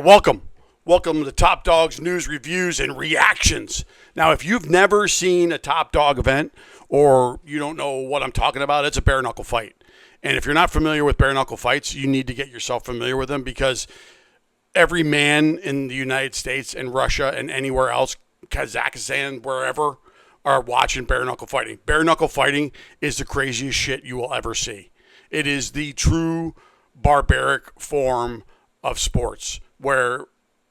welcome. Welcome to Top Dog's news, reviews, and reactions. Now, if you've never seen a Top Dog event or you don't know what I'm talking about, it's a bare-knuckle fight. And if you're not familiar with bare-knuckle fights, you need to get yourself familiar with them because every man in the United States and Russia and anywhere else, Kazakhstan, wherever, are watching bare-knuckle fighting. Bare-knuckle fighting is the craziest shit you will ever see. It is the true barbaric form of sports where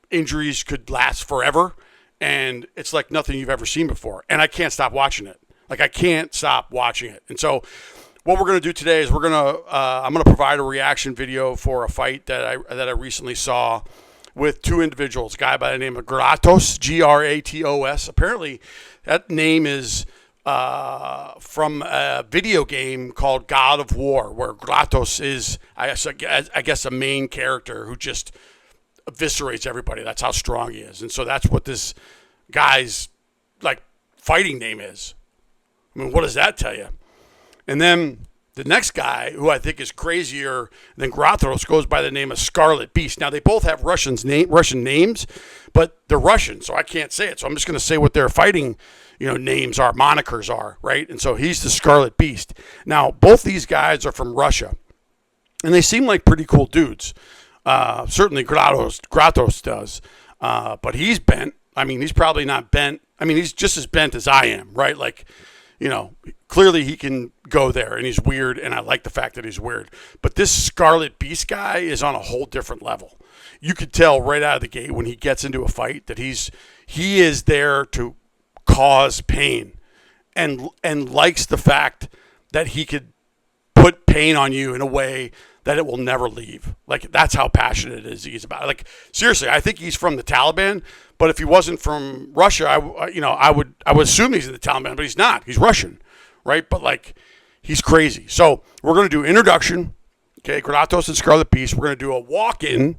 injuries could last forever, and it's like nothing you've ever seen before. And I can't stop watching it. I can't stop watching it. And so what we're going to do today is I'm going to provide a reaction video for a fight that I recently saw with two individuals, a guy by the name of Kratos, Gratos. Apparently that name is from a video game called God of War, where Kratos is, I guess, a main character who just eviscerates everybody. That's how strong he is. And so that's what this guy's fighting name is. I mean, what does that tell you? And then the next guy, who I think is crazier than Kratos, goes by the name of Scarlet Beast. Now, they both have Russian names, but they're Russian, so I can't say it. So I'm just going to say what their fighting names are, monikers are, right? And so he's the Scarlet Beast. Now, both these guys are from Russia, and they seem like pretty cool dudes. Certainly Kratos does, but he's bent. I mean, he's probably not bent. I mean, he's just as bent as I am, right? Clearly he can go there, and he's weird, and I like the fact that he's weird. But this Scarlet Beast guy is on a whole different level. You could tell right out of the gate when he gets into a fight that he is there to cause pain, and likes the fact that he could put pain on you in a way that it will never leave. That's how passionate it is he's about it. Seriously, I think he's from the Taliban, but if he wasn't from Russia, I would assume he's in the Taliban, but he's not. He's Russian, right? But he's crazy. So we're going to do introduction, okay, Kratos and Scarlet Beast. We're going to do a walk-in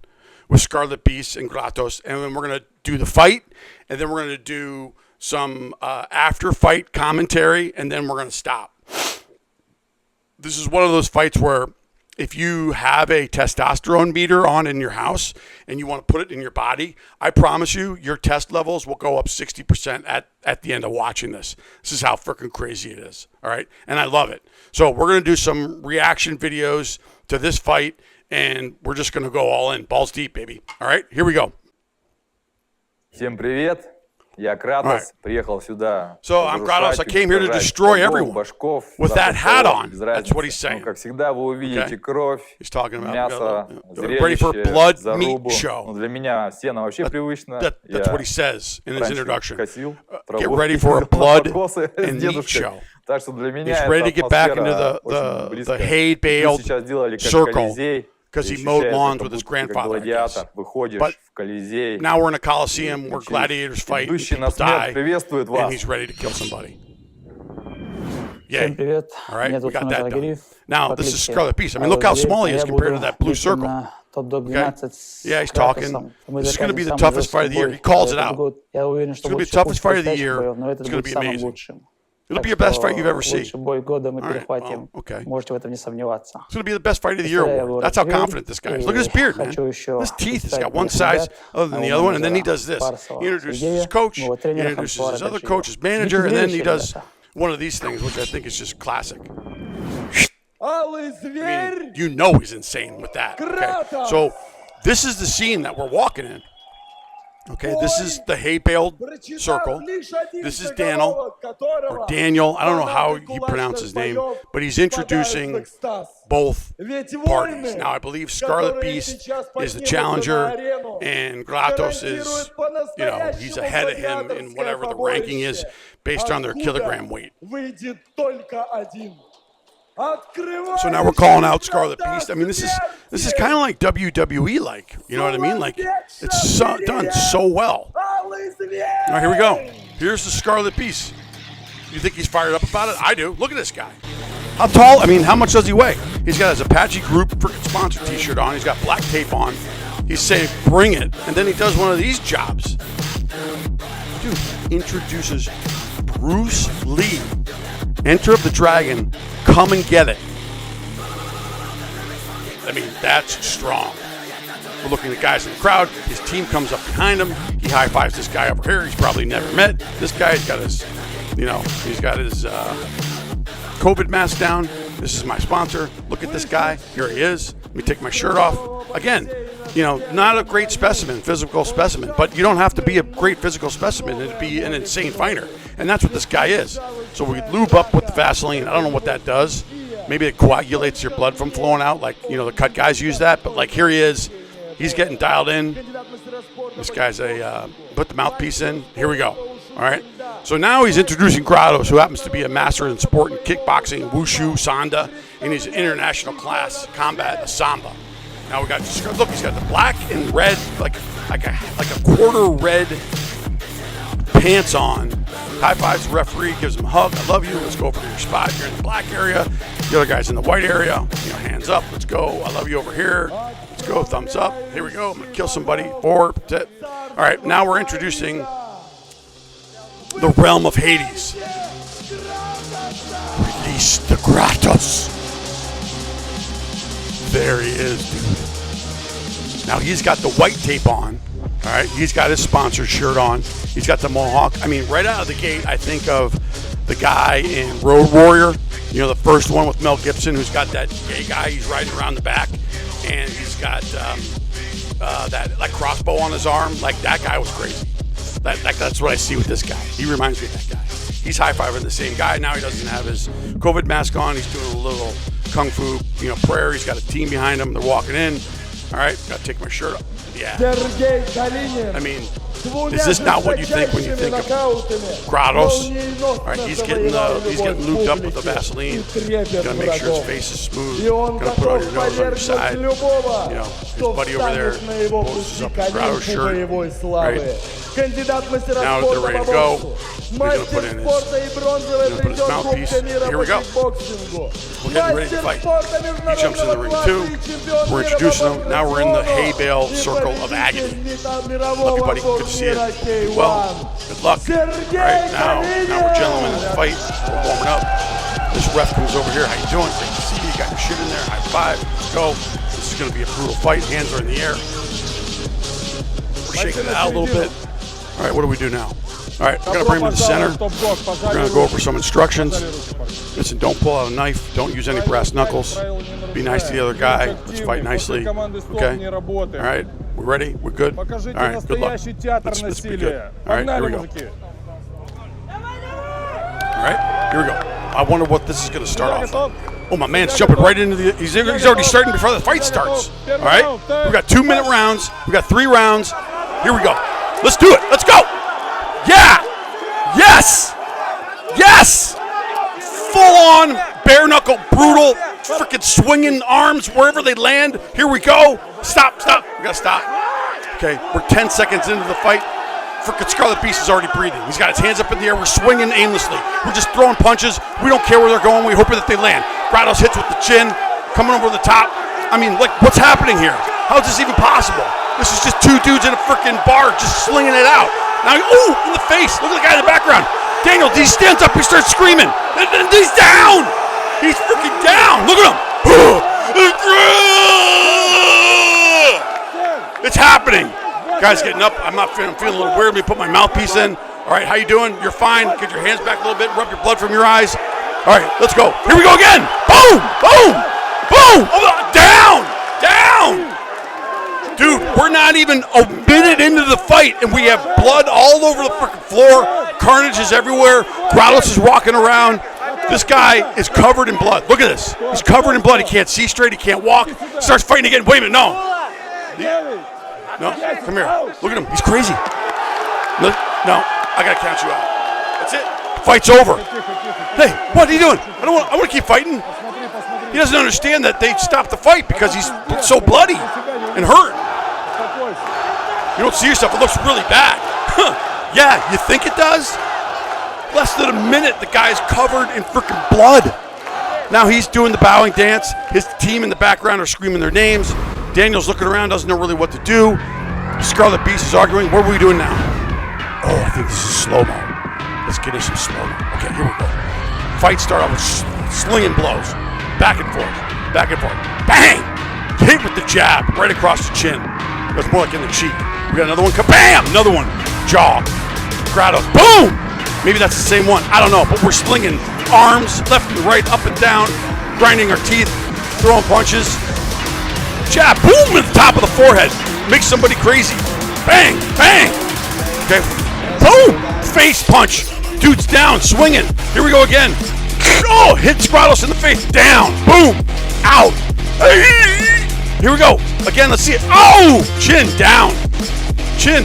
with Scarlet Beast and Kratos, and then we're going to do the fight, and then we're going to do some after-fight commentary, and then we're going to stop. This is one of those fights where if you have a testosterone meter on in your house and you want to put it in your body, I promise you your test levels will go up 60% at the end of watching this. This is how freaking crazy it is, all right? And I love it. So we're going to do some reaction videos to this fight, and we're just going to go all in, balls deep, baby. All right, here we go. Всем привет. Я Kratos, приехал сюда. So I'm Kratos. I came here to destroy everyone with that hat on. That's what he's saying. Как всегда вы увидите кровь, мясо, ready for a blood meat show. Для меня сено вообще привычно. That's what he says in his introduction. Get ready for a blood and meat show. Так что для меня he's ready to get back into the hay-baled circle. Because he mowed lawns with his grandfather, I guess. But now we're in a coliseum where gladiators fight, and people die, and he's ready to kill somebody. Yay. All right, we got that done. Now, this is Scarlet Beast. I mean, look how small he is compared to that blue circle. Okay? Yeah, he's talking. This is going to be the toughest fight of the year. He calls it out. It's going to be the toughest fight of the year. It's going to be amazing. It'll be the best fight you've ever seen. Right. Well, okay. It's going to be the best fight of the year award. That's how confident this guy is. Look at his beard, man. His teeth. He's got one size other than the other one, and then he does this. He introduces his coach, he introduces his other coach, his manager, and then he does one of these things, which I think is just classic. I mean, you know he's insane with that. Okay? So this is the scene that we're walking in. Okay, this is the hay-baled circle. This is Daniel, or Daniel. I don't know how he pronounced his name, but he's introducing both parties. Now, I believe Scarlet Beast is the challenger, and Kratos is, he's ahead of him in whatever the ranking is based on their kilogram weight. So now we're calling out Scarlet Beast. I mean, this is kind of like WWE, you know what I mean? It's done so well. All right, here we go. Here's the Scarlet Beast. You think he's fired up about it? I do. Look at this guy. How tall? I mean, how much does he weigh? He's got his Apache Group freaking sponsor T-shirt on. He's got black tape on. He's saying, "Bring it," and then he does one of these jobs. Dude introduces Bruce Lee. Enter of the Dragon, come and get it. I mean, that's strong. We're looking at guys in the crowd. His team comes up behind him. He high-fives this guy over here. He's probably never met this guy. He's got his, he's got his COVID mask down. This is my sponsor. Look at this guy. Here he is. Let me take my shirt off. Again, not a great specimen, physical specimen, but you don't have to be a great physical specimen to be an insane fighter. And that's what this guy is. So we lube up with the Vaseline. I don't know what that does. Maybe it coagulates your blood from flowing out, like, the cut guys use that. But, like, here he is. He's getting dialed in. This guy's put the mouthpiece in. Here we go. All right. So now he's introducing Kratos, who happens to be a master in sport in kickboxing, wushu, sanda, in his international class combat, a samba. Now we got, look, he's got the black and red, like a quarter red pants on. High fives the referee, gives him a hug. I love you. Let's go over to your spot. You're in the black area. The other guy's in the white area. Hands up. Let's go. I love you over here. Let's go. Thumbs up. Here we go. I'm going to kill somebody. 4. All right. Now we're introducing the realm of Hades. Release the Kratos. There he is, dude. Now he's got the white tape on. All right, he's got his sponsored shirt on. He's got the mohawk. I mean, right out of the gate, I think of the guy in Road Warrior. The first one with Mel Gibson, who's got that gay guy. He's riding around the back, and he's got that like crossbow on his arm. Like, that guy was crazy. That's what I see with this guy. He reminds me of that guy. He's high-fiving the same guy. Now he doesn't have his COVID mask on. He's doing a little kung fu, prayer. He's got a team behind him. They're walking in. All right, got to take my shirt off. Yeah. I mean, is this not what you think when you think of Kratos? All right, he's getting lubed up with the Vaseline. Gonna make sure his face is smooth. Gonna put on your nose on your side. His buddy over there poses up his Kratos shirt. Right. Now they're ready to go. He's gonna put in his mouthpiece. Here we go. We're getting ready to fight. He jumps in the ring too. We're introducing him. Now we're in the hay bale circle of agony. Love you, buddy. Good to see you. Do well. Good luck. All right, now we're gentlemen in the fight. We're warming up. This ref comes over here. How you doing? Great to see you. You got your shit in there. High five. Let's go. This is going to be a brutal fight. Hands are in the air. We're shaking it out a little bit. All right, what do we do now? All right, we're going to bring him to the center. We're going to go over some instructions. Listen, don't pull out a knife. Don't use any brass knuckles. Be nice to the other guy. Let's fight nicely. Okay? All right, we're ready? We're good? All right, good luck. Let's be good. All right, here we go. All right, here we go. I wonder what this is going to start off on. Oh, my man's jumping right into the... He's already starting before the fight starts. All right? We've got 2-minute rounds. We've got 3 rounds. Here we go. Let's do it. Let's go. Yeah! Yes! Yes! Full-on, bare-knuckle, brutal, freaking swinging arms wherever they land. Here we go. Stop. We gotta stop. Okay, we're 10 seconds into the fight. Freaking Scarlet Beast is already breathing. He's got his hands up in the air. We're swinging aimlessly. We're just throwing punches. We don't care where they're going. We're hoping that they land. Kratos hits with the chin, coming over the top. I mean, like, what's happening here? How is this even possible? This is just 2 dudes in a freaking bar just slinging it out. Now, ooh, in the face. Look at the guy in the background. Daniel, he stands up. He starts screaming. And he's down. He's freaking down. Look at him. It's happening. Guy's getting up. I'm feeling a little weird. Let me put my mouthpiece in. All right, how you doing? You're fine. Get your hands back a little bit. Rub your blood from your eyes. All right, let's go. Here we go again. Boom, boom, boom. Oh, down. Dude, we're not even a minute into the fight, and we have blood all over the freaking floor. Carnage is everywhere. Kratos is walking around. This guy is covered in blood. Look at this. He's covered in blood. He can't see straight. He can't walk. Starts fighting again. Wait a minute. No, come here. Look at him. He's crazy. No, I got to count you out. That's it. Fight's over. Hey, what are you doing? I want to keep fighting. He doesn't understand that they stopped the fight because he's so bloody and hurt. You don't see yourself. It looks really bad. Yeah, you think it does? Less than a minute, the guy's covered in freaking blood. Now he's doing the bowing dance. His team in the background are screaming their names. Daniel's looking around, doesn't know really what to do. Scarlet Beast is arguing. What are we doing now? Oh, I think this is slow-mo. Let's get in some slow-mo. Okay, here we go. Fight start off with slinging blows. Back and forth. Bang! Hit with the jab right across the chin. That's more like in the cheek. We got another one. Kabam! Another one. Jaw. Kratos. Boom! Maybe that's the same one. I don't know. But we're slinging arms left and right, up and down, grinding our teeth, throwing punches. Jab. Boom! At the top of the forehead. Makes somebody crazy. Bang! Bang! Okay. Boom! Face punch. Dude's down, swinging. Here we go again. Oh! Hits Kratos in the face. Down. Boom! Out. Here we go. Again, let's see it. Oh! Chin down. Chin.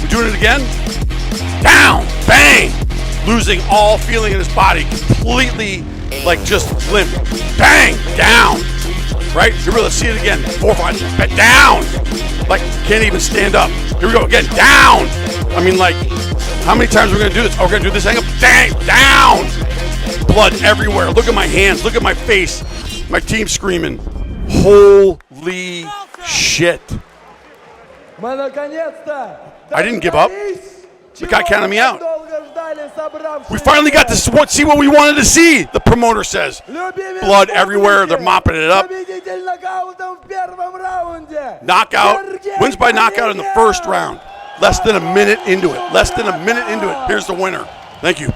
We're doing it again. Down. Bang. Losing all feeling in his body. Completely, like, just limp. Bang. Down. Right? Here we go. Let's see it again. 4, 5. Down. Like, can't even stand up. Here we go again. Down. I mean, like, how many times are we going to do this? Oh, we're going to do this. Hang up. Dang. Down. Blood everywhere. Look at my hands. Look at my face. My team screaming. Holy shit. I didn't give up. The guy counted me out. We finally got to see what we wanted to see, the promoter says. Blood everywhere. They're mopping it up. Knockout. Wins by knockout in the first round. Less than a minute into it. Less than a minute into it. Here's the winner. Thank you.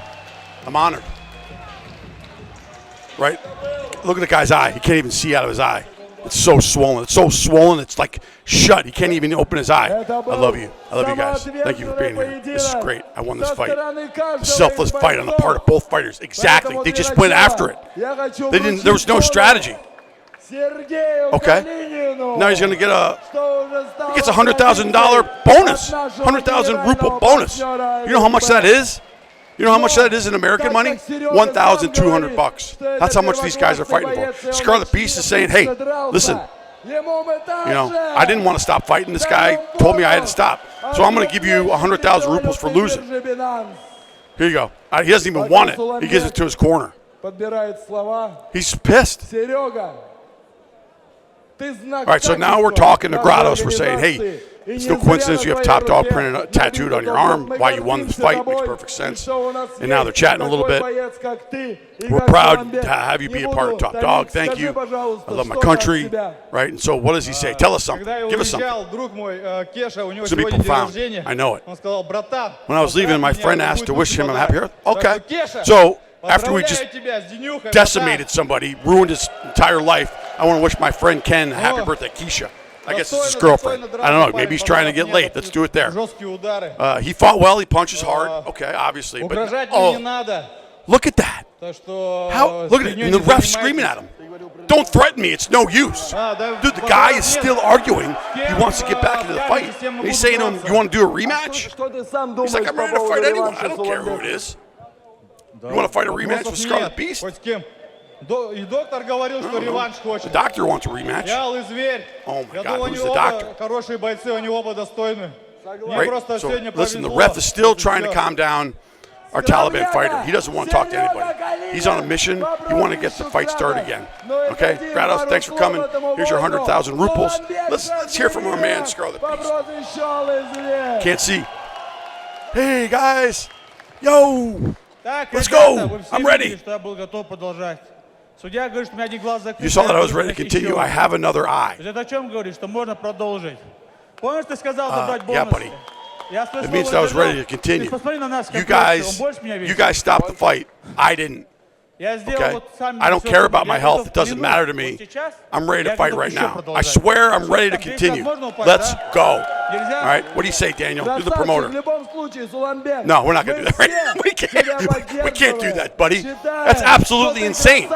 I'm honored. Right? Look at the guy's eye. He can't even see out of his eye. It's so swollen. It's so swollen. It's like shut. He can't even open his eye. I love you. I love you guys. Thank you for being here. This is great. I won this fight. A selfless fight on the part of both fighters. Exactly. They just went after it. They didn't. There was no strategy. Okay. Now he's going to get he gets a $100,000 bonus. 100,000 ruble bonus. You know how much that is? You know how much that is in American money? $1,200. That's how much these guys are fighting for. Scarlet Beast is saying, hey, listen, you know, I didn't want to stop fighting. This guy told me I had to stop. So I'm going to give you 100,000 rubles for losing. Here you go. He doesn't even want it. He gives it to his corner. He's pissed. All right, so now we're talking to Kratos. We're saying, hey, it's no coincidence you have top dog printed tattooed on your arm. Why you won this fight makes perfect sense. And now they're chatting a little bit. We're proud to have you be a part of Top Dog. Thank you. I love my country. Right? And so what does he say? Tell us something. Give us something. It's going to be profound. I know it. When I was leaving, my friend asked to wish him a happy birthday. Okay. So after we just decimated somebody, ruined his entire life, I want to wish my friend Ken a happy birthday, Keisha. I guess it's his girlfriend. I don't know. Maybe he's trying to get laid. Let's do it there. He fought well. He punches hard. Okay, obviously. But look at that. How? Look at it. And the ref's screaming at him. Don't threaten me. It's no use. Dude, the guy is still arguing. He wants to get back into the fight. And he's saying to him, you want to do a rematch? He's like, I'm ready to fight anyone. I don't care who it is. You want to fight a rematch with Scarlet Beast? The doctor wants a rematch. Oh my God, who's the doctor? Right? So listen, the ref is still trying to calm down our Taliban fighter. He doesn't want to talk to anybody. He's on a mission. He wants to get the fight started again. Okay, Kratos, thanks for coming. Here's your 100,000 rubles. Let's hear from our man Scarlet Beast. Can't see. Hey guys, yo, let's go. I'm ready. You saw that I was ready to continue. I have another eye. Yeah, buddy. It means that I was ready to continue. You guys stopped the fight. I didn't. Okay? I don't care about my health. It doesn't matter to me. I'm ready to fight right now. I swear I'm ready to continue. Let's go. All right? What do you say, Daniel? You're the promoter. No, we're not going to do that right now. We can't do that, buddy. That's absolutely insane.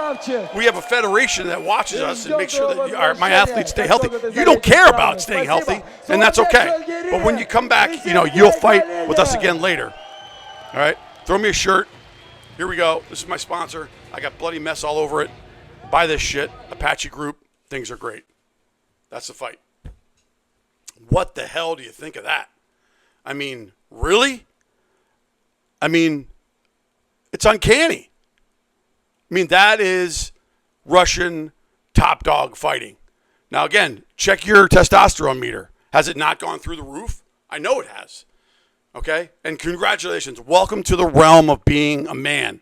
We have a federation that watches us and makes sure that my athletes stay healthy. You don't care about staying healthy, and that's okay. But when you come back, you'll fight with us again later. All right? Throw me a shirt. Here we go. This is my sponsor. I got bloody mess all over it. Buy this shit. Apache Group. Things are great. That's the fight. What the hell do you think of that? I mean, really? I mean, it's uncanny. I mean, that is Russian top dog fighting. Now, again, check your testosterone meter. Has it not gone through the roof? I know it has. Okay? And congratulations. Welcome to the realm of being a man.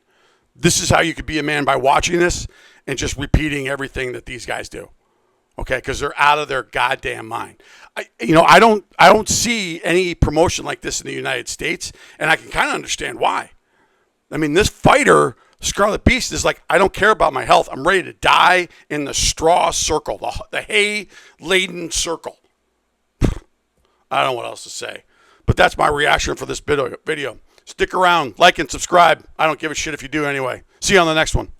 This is how you could be a man, by watching this and just repeating everything that these guys do. Okay, because they're out of their goddamn mind. I don't see any promotion like this in the United States, and I can kind of understand why. I mean, this fighter, Scarlet Beast, is like, I don't care about my health. I'm ready to die in the straw circle, the hay-laden circle. I don't know what else to say. But that's my reaction for this video. Stick around, like and subscribe. I don't give a shit if you do anyway. See you on the next one.